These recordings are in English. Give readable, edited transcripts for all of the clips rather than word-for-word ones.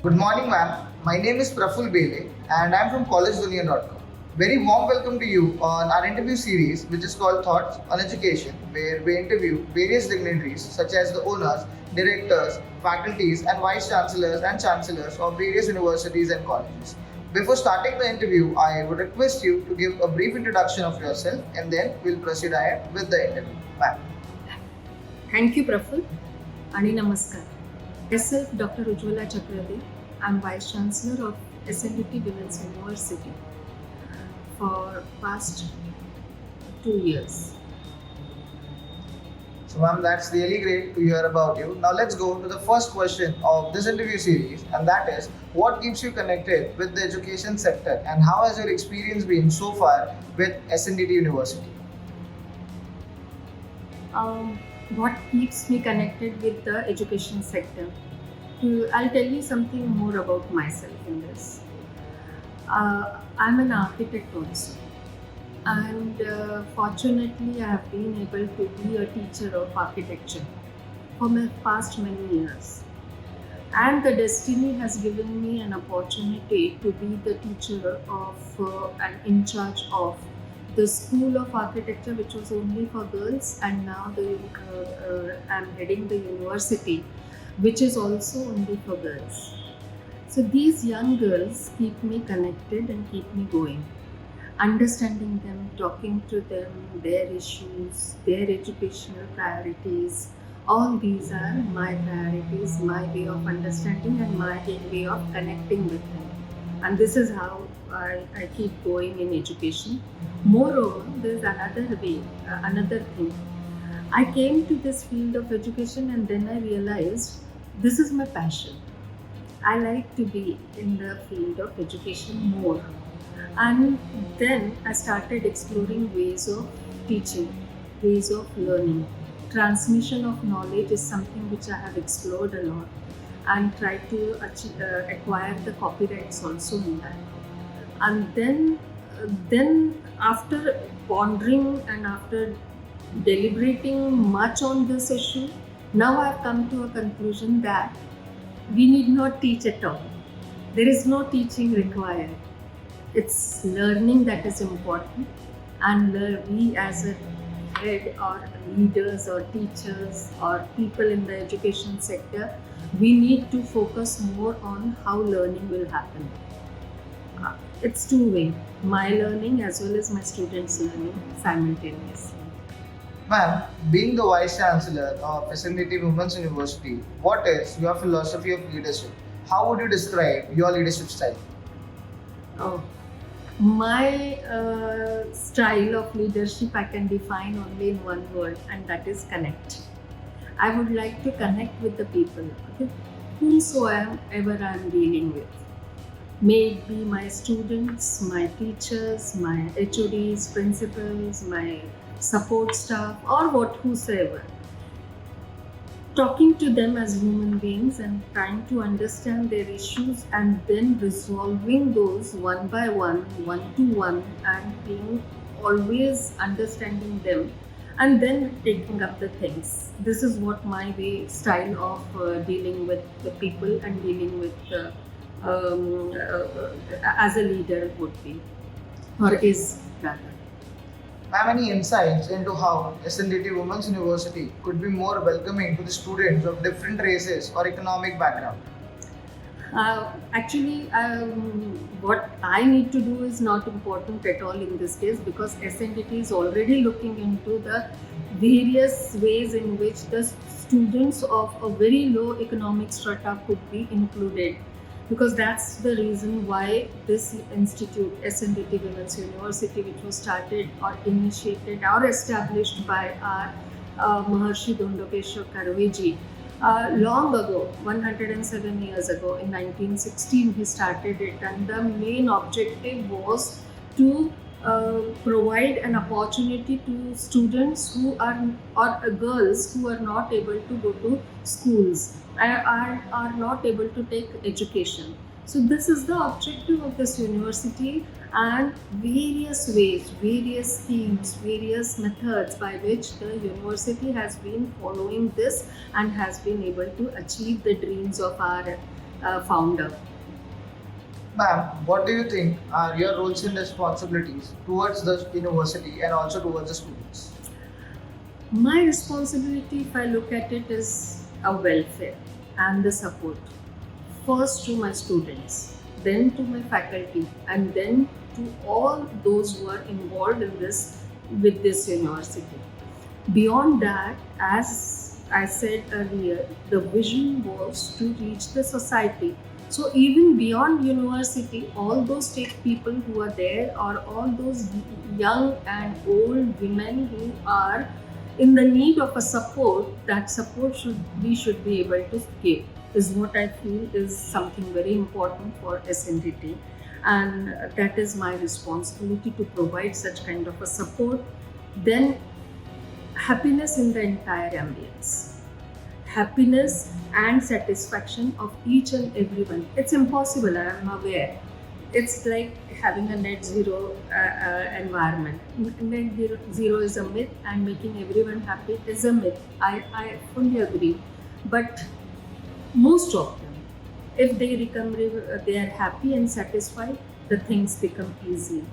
Good morning, ma'am. My name is Praful Bele and I am from collegedunion.com. Very warm welcome to you on our interview series, which is called Thoughts on Education, where we interview various dignitaries such as the owners, directors, faculties, and vice chancellors and chancellors of various universities and colleges. Before starting the interview, I would request you to give a brief introduction of yourself and then we'll proceed ahead with the interview. Ma'am. Thank you, Prof. आणि नमस्कार. Myself, Dr. Ujwala Chakradeo. I'm Vice Chancellor of SNDT Women's University for past 2 years. So, ma'am, that's really great to hear about you. Now, let's go to the first question of this interview series, and that is, what keeps you connected with the education sector, and how has your experience been so far with SNDT University? What keeps me connected with the education sector? I'll tell you something more about myself in this. I'm an architect also, and fortunately I have been able to be a teacher of architecture for my past many years, and the destiny has given me an opportunity to be the teacher of and in charge of the School of Architecture, which was only for girls, and now I'm heading the university, which is also only for girls. So these young girls keep me connected and keep me going. Understanding them, talking to them, their issues, their educational priorities, all these are my priorities, my way of understanding and my way of connecting with them. And this is how I keep going in education. Moreover, there is another thing. I came to this field of education and then I realized this is my passion. I like to be in the field of education more. And then I started exploring ways of teaching, ways of learning. Transmission of knowledge is something which I have explored a lot and tried to acquire the copyrights also in that. And then after pondering and after deliberating much on this issue, now I have come to a conclusion that we need not teach at all. There is no teaching required. It's learning that is important, and we as a head or leaders or teachers or people in the education sector, we need to focus more on how learning will happen. It's two-way, my learning as well as my students' learning simultaneously. Ma'am, being the Vice Chancellor of SNDT Women's University, what is your philosophy of leadership? How would you describe your leadership style? My style of leadership I can define only in one word, and that is connect. I would like to connect with the people, whomsoever I am dealing with. May it be my students, my teachers, my HODs, principals, my support staff, or whosoever. Talking to them as human beings and trying to understand their issues and then resolving those one by one to one, and being always understanding them and then taking up the things. This is what my style of dealing with the people and dealing with as a leader would be, or is rather. Ma'am, any insights into how SNDT Women's University could be more welcoming to the students of different races or economic background? Actually, what I need to do is not important at all in this case, because SNDT is already looking into the various ways in which the students of a very low economic strata could be included. Because that's the reason why this institute, SNDT Women's University, which was started or initiated or established by our Maharshi Dondokeshwar Karveji long ago, 107 years ago, in 1916 he started it, and the main objective was to provide an opportunity to students who are, or girls who are not able to go to schools, are not able to take education. So this is the objective of this university, and various ways, various schemes, various methods by which the university has been following this and has been able to achieve the dreams of our founder. Ma'am, what do you think are your roles and responsibilities towards the university and also towards the students? My responsibility, if I look at it, is a welfare and the support. First to my students, then to my faculty, and then to all those who are involved in this with this university. Beyond that, as I said earlier, the vision was to reach the society. So even beyond university, all those tech people who are there, or all those young and old women who are in the need of a support, that support we should be able to give, is what I feel is something very important for SNDT, and that is my responsibility to provide such kind of a support. Then happiness in the entire ambience, happiness and satisfaction of each and everyone. It's impossible, I am aware. It's like having a net zero environment. Net zero is a myth, and making everyone happy is a myth. I fully agree. But most of them, if they are happy and satisfied, the things become easy.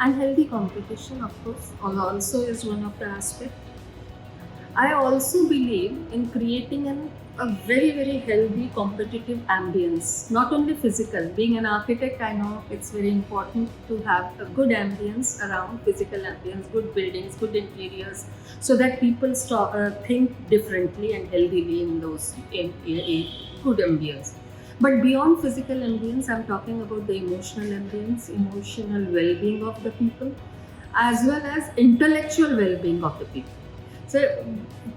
And healthy competition, of course, also is one of the aspects. I also believe in creating a very, very healthy competitive ambience, not only physical. Being an architect, I know it's very important to have a good ambience around, physical ambience, good buildings, good interiors, so that people think differently and healthily in those in good ambience. But beyond physical ambience, I'm talking about the emotional ambience, emotional well-being of the people, as well as intellectual well-being of the people. So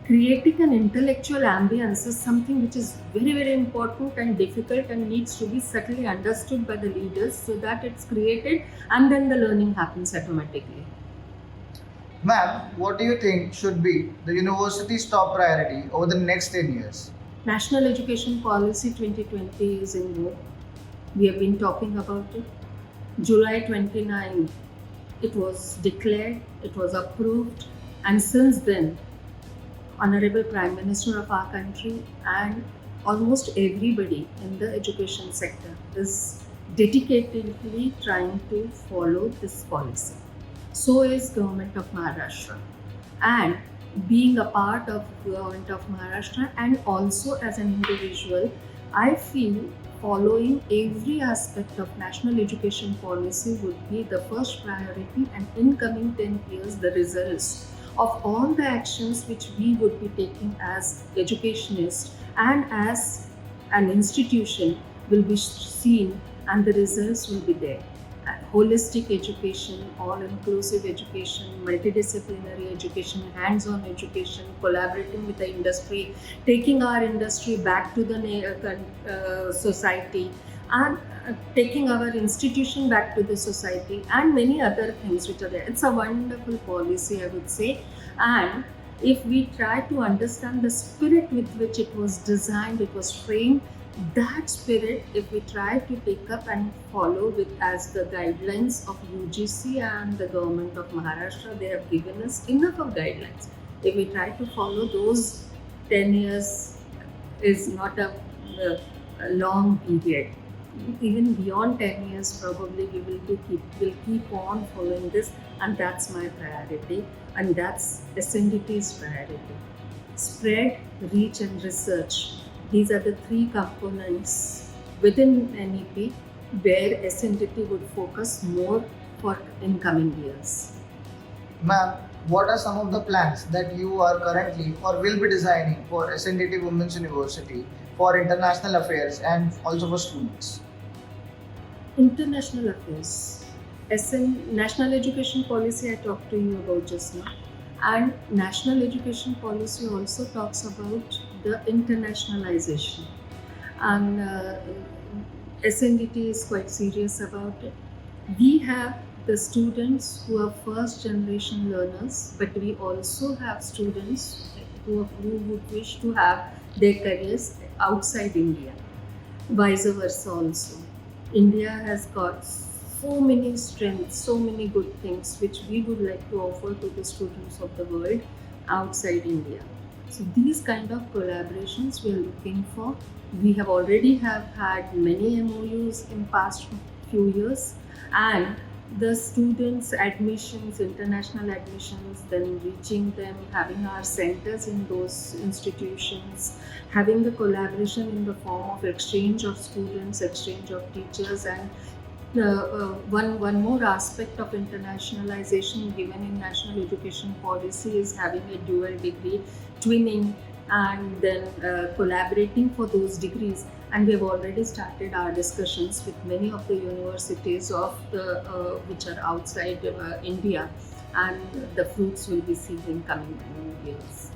creating an intellectual ambience is something which is very, very important and difficult, and needs to be subtly understood by the leaders, so that it's created and then the learning happens automatically. Ma'am, what do you think should be the university's top priority over the next 10 years? National Education Policy 2020 is in vogue. We have been talking about it. July 29, it was declared, it was approved, and since then, Honorable Prime Minister of our country and almost everybody in the education sector is dedicatedly trying to follow this policy. So is Government of Maharashtra. And being a part of Government of Maharashtra, and also as an individual, I feel following every aspect of national education policy would be the first priority, and in coming 10 years, the results of all the actions which we would be taking as educationists and as an institution will be seen, and the results will be there. Holistic education, all-inclusive education, multidisciplinary education, hands-on education, collaborating with the industry, taking our industry back to the society, and taking our institution back to the society, and many other things which are there. It's a wonderful policy, I would say. And if we try to understand the spirit with which it was designed, it was framed, that spirit, if we try to take up and follow with as the guidelines of UGC and the Government of Maharashtra, they have given us enough of guidelines. If we try to follow those, 10 years is not a long period. Even beyond 10 years, probably we will keep on following this, and that's my priority, and that's SNDT's priority. Spread, reach, and research. These are the three components within NEP where SNDT would focus more for incoming years. Ma'am, what are some of the plans that you are currently or will be designing for SNDT Women's University for international affairs and also for students? International affairs. National Education Policy I talked to you about just now. And National Education Policy also talks about the internationalization. And SNDT is quite serious about it. We have the students who are first generation learners, but we also have students who would wish to have their careers outside India. Vice versa also. India has got so many strengths, so many good things which we would like to offer to the students of the world outside India. So these kind of collaborations we are looking for. We have already have had many MOUs in past few years, and the students admissions, international admissions, then reaching them, having our centers in those institutions, having the collaboration in the form of exchange of students, exchange of teachers, and one more aspect of internationalization given in national education policy is having a dual degree, twinning, and then collaborating for those degrees. And we have already started our discussions with many of the universities of which are outside India, and the fruits will be seen in coming years.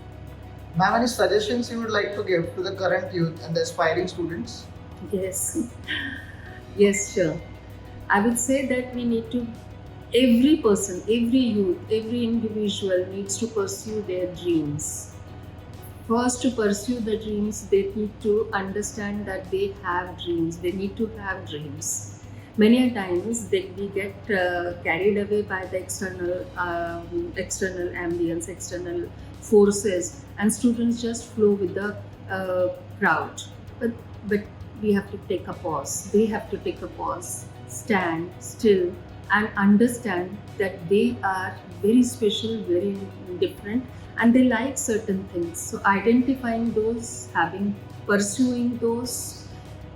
Ma'am, any suggestions you would like to give to the current youth and the aspiring students? Yes, yes, sure. I would say that we need to, every person, every youth, every individual needs to pursue their dreams. First, to pursue the dreams, they need to understand that they have dreams. They need to have dreams. Many a times we get carried away by the external ambience, external forces, and students just flow with the crowd. But we have to take a pause. They have to take a pause, stand still, and understand that they are very special, very different, and they like certain things. So identifying those, pursuing those,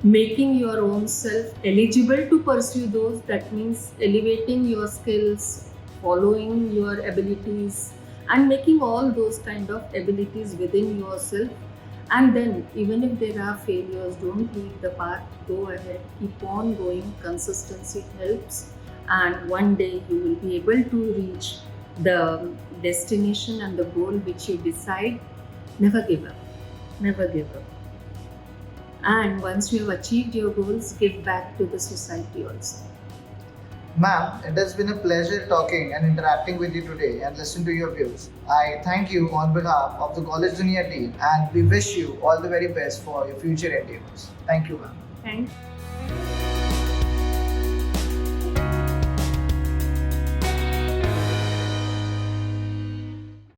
making your own self eligible to pursue those, that means elevating your skills, following your abilities, and making all those kind of abilities within yourself. And then, even if there are failures, don't leave the path, go ahead, keep on going. Consistency helps, and one day you will be able to reach the destination and the goal which you decide. Never give up, never give up. And once you have achieved your goals, give back to the society also. Ma'am, it has been a pleasure talking and interacting with you today and listening to your views. I thank you on behalf of the College Dunia team, and we wish you all the very best for your future endeavors. Thank you, ma'am. Thank you.